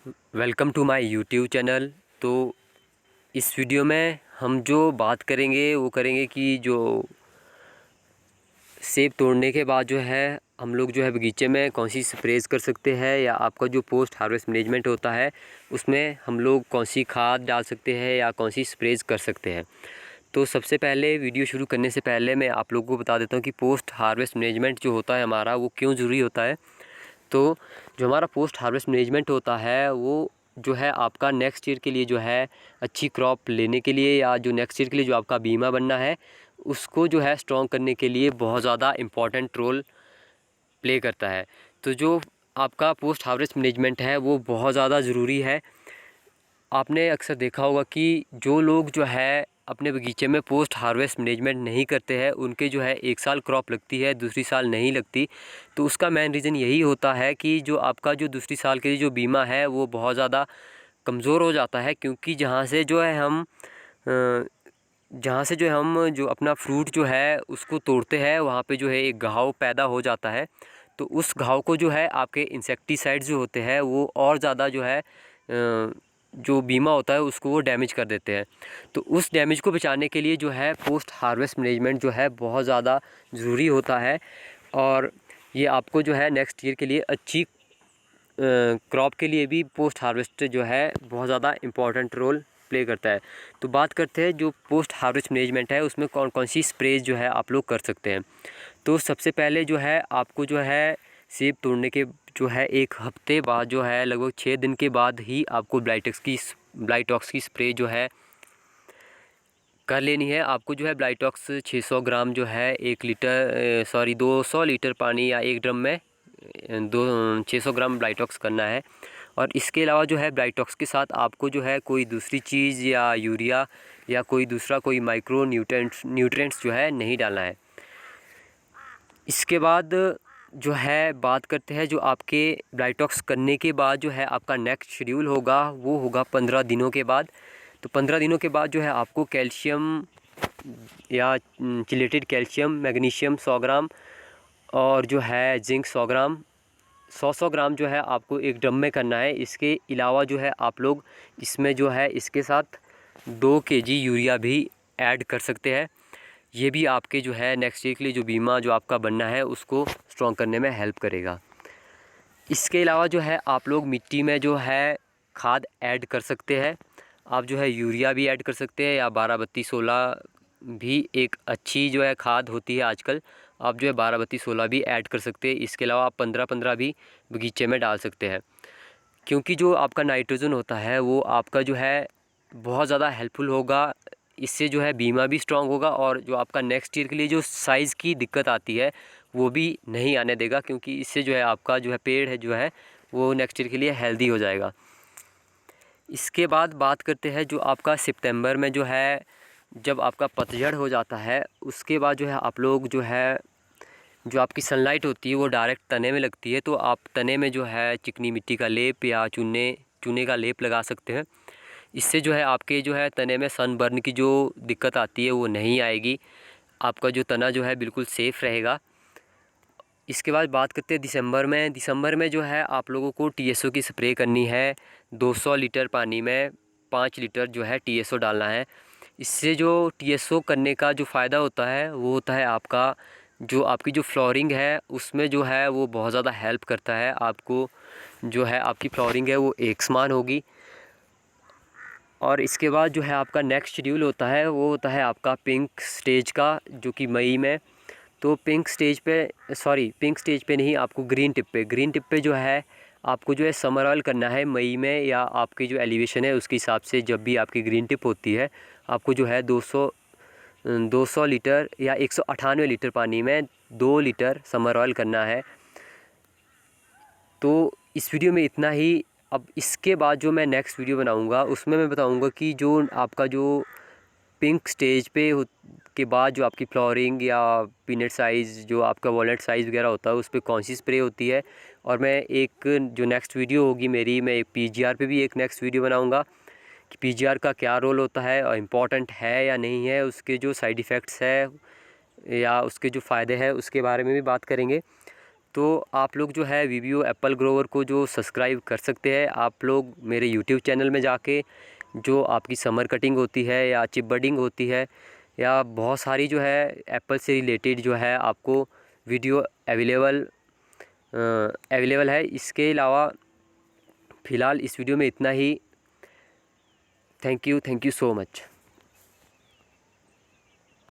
Welcome to my YouTube channel. तो इस video में हम जो बात करेंगे वो करेंगे कि जो सेब तोड़ने के बाद जो है हम लोग जो है बगीचे में कौन सी स्प्रेज कर सकते हैं, या आपका जो पोस्ट हार्वेस्ट मैनेजमेंट होता है उसमें हम लोग कौन सी खाद डाल सकते हैं या कौन सी स्प्रेज कर सकते हैं। तो सबसे पहले वीडियो शुरू करने से पहले मैं आप लोगों को बता देता हूँ कि पोस्ट हार्वेस्ट मैनेजमेंट जो होता है हमारा वो क्यों ज़रूरी होता है। तो जो हमारा पोस्ट हार्वेस्ट मैनेजमेंट होता है वो जो है आपका नेक्स्ट ईयर के लिए जो है अच्छी क्रॉप लेने के लिए, या जो नेक्स्ट ईयर के लिए जो आपका बीमा बनना है उसको जो है स्ट्रॉन्ग करने के लिए बहुत ज़्यादा इम्पॉर्टेंट रोल प्ले करता है। तो जो आपका पोस्ट हार्वेस्ट मैनेजमेंट है वो बहुत ज़्यादा ज़रूरी है। आपने अक्सर देखा होगा कि जो लोग जो है अपने बगीचे में पोस्ट हार्वेस्ट मैनेजमेंट नहीं करते हैं उनके जो है एक साल क्रॉप लगती है, दूसरी साल नहीं लगती। तो उसका मेन रीज़न यही होता है कि जो आपका जो दूसरी साल के लिए जो बीमा है वो बहुत ज़्यादा कमज़ोर हो जाता है, क्योंकि जहाँ से जो अपना फ्रूट जो है उसको तोड़ते हैं वहाँ पे जो है एक घाव पैदा हो जाता है। तो उस घाव को जो है आपके इंसेक्टिसाइड्स जो होते हैं वो और ज़्यादा जो है जो बीमा होता है उसको वो डैमेज कर देते हैं। तो उस डैमेज को बचाने के लिए जो है पोस्ट हार्वेस्ट मैनेजमेंट जो है बहुत ज़्यादा ज़रूरी होता है, और ये आपको जो है नेक्स्ट ईयर के लिए अच्छी क्रॉप के लिए भी पोस्ट हार्वेस्ट जो है बहुत ज़्यादा इम्पॉर्टेंट रोल प्ले करता है। तो बात करते हैं जो पोस्ट हार्वेस्ट मैनेजमेंट है उसमें कौन कौन सी स्प्रेज जो है आप लोग कर सकते हैं। तो सबसे पहले जो है आपको जो है सेब तोड़ने के जो है एक हफ्ते बाद जो है लगभग 6 दिन के बाद ही आपको ब्लाइटॉक्स की स्प्रे जो है कर लेनी है। आपको जो है ब्लाइटॉक्स 600 ग्राम जो है 200 लीटर पानी या एक ड्रम में 600 ग्राम ब्लाइटॉक्स करना है। और इसके अलावा जो है ब्लाइटॉक्स के साथ आपको जो है कोई दूसरी चीज़ या यूरिया या कोई माइक्रो न्यूट्रेंट्स जो है नहीं डालना है। इसके बाद जो है बात करते हैं जो आपके ब्लाइटॉक्स करने के बाद जो है आपका नेक्स्ट शेड्यूल होगा वो होगा 15 दिनों के बाद। तो 15 दिनों के बाद जो है आपको कैल्शियम या चिलेटेड कैल्शियम मैग्नीशियम 100 ग्राम और जो है जिंक 100 ग्राम 100 ग्राम जो है आपको एक ड्रम में करना है। इसके अलावा जो है आप लोग इसमें जो है इसके साथ 2 केजी यूरिया भी ऐड कर सकते हैं। ये भी आपके जो है नेक्स्ट ईयर के लिए जो बीमा जो आपका बनना है उसको स्ट्रॉन्ग करने में हेल्प करेगा। इसके अलावा जो है आप लोग मिट्टी में जो है खाद ऐड कर सकते हैं। आप जो है यूरिया भी ऐड कर सकते हैं, या 12-32-16 भी एक अच्छी जो है खाद होती है आजकल। आप जो है 12-32-16 भी ऐड कर सकते हैं। इसके अलावा आप 15-15 भी बगीचे में डाल सकते हैं, क्योंकि जो आपका नाइट्रोजन होता है वो आपका जो है बहुत ज़्यादा हेल्पफुल होगा। इससे जो है बीमा भी स्ट्रॉन्ग होगा, और जो आपका नेक्स्ट ईयर के लिए जो साइज़ की दिक्कत आती है वो भी नहीं आने देगा, क्योंकि इससे जो है आपका जो है पेड़ है जो है वो नेक्स्ट ईयर के लिए हेल्दी हो जाएगा। इसके बाद बात करते हैं जो आपका सितंबर में जो है जब आपका पतझड़ हो जाता है उसके बाद जो है आप लोग जो है जो आपकी सनलाइट होती है वो डायरेक्ट तने में लगती है। तो आप तने में जो है चिकनी मिट्टी का लेप या चूने चूने का लेप लगा सकते हैं। इससे जो है आपके जो है तने में सनबर्न की जो दिक्कत आती है वो नहीं आएगी। आपका जो तना जो है बिल्कुल सेफ़ रहेगा। इसके बाद बात करते हैं दिसंबर में जो है आप लोगों को टीएसओ की स्प्रे करनी है। 200 लीटर पानी में 5 लीटर जो है टीएसओ डालना है। इससे जो टीएसओ करने का जो फ़ायदा होता है वो होता है आपकी जो फ्लोरिंग है उसमें जो है वो बहुत ज़्यादा हेल्प करता है। आपको जो है आपकी फ्लोरिंग है वो एक समान होगी। और इसके बाद जो है आपका नेक्स्ट शेड्यूल होता है वो होता है आपका पिंक स्टेज का, जो कि मई में। तो पिंक स्टेज पे नहीं, आपको ग्रीन टिप पे जो है आपको जो है समर ऑयल करना है मई में, या आपकी जो एलिवेशन है उसके हिसाब से जब भी आपकी ग्रीन टिप होती है आपको जो है 200 लीटर या 198 लीटर पानी में 2 लीटर समर ऑयल करना है। तो इस वीडियो में इतना ही। अब इसके बाद जो मैं नेक्स्ट वीडियो बनाऊंगा उसमें मैं बताऊंगा कि जो आपका जो पिंक स्टेज पे के बाद जो आपकी फ्लावरिंग या पीनट साइज़ जो आपका वॉलनट साइज़ वगैरह होता है उस पर कौन सी स्प्रे होती है। और मैं एक जो नेक्स्ट वीडियो होगी मेरी, मैं एक पीजीआर पे भी एक नेक्स्ट वीडियो बनाऊंगा कि पीजीआर का क्या रोल होता है और इम्पॉर्टेंट है या नहीं है, उसके जो साइड इफ़ेक्ट्स है या उसके जो फ़ायदे हैं उसके बारे में भी बात करेंगे। तो आप लोग जो है वीवीओ एप्पल ग्रोवर को जो सब्सक्राइब कर सकते हैं आप लोग मेरे यूट्यूब चैनल में जाके। जो आपकी समर कटिंग होती है या चिप बडिंग होती है या बहुत सारी जो है एप्पल से रिलेटेड जो है आपको वीडियो अवेलेबल है। इसके अलावा फ़िलहाल इस वीडियो में इतना ही। Thank you so much.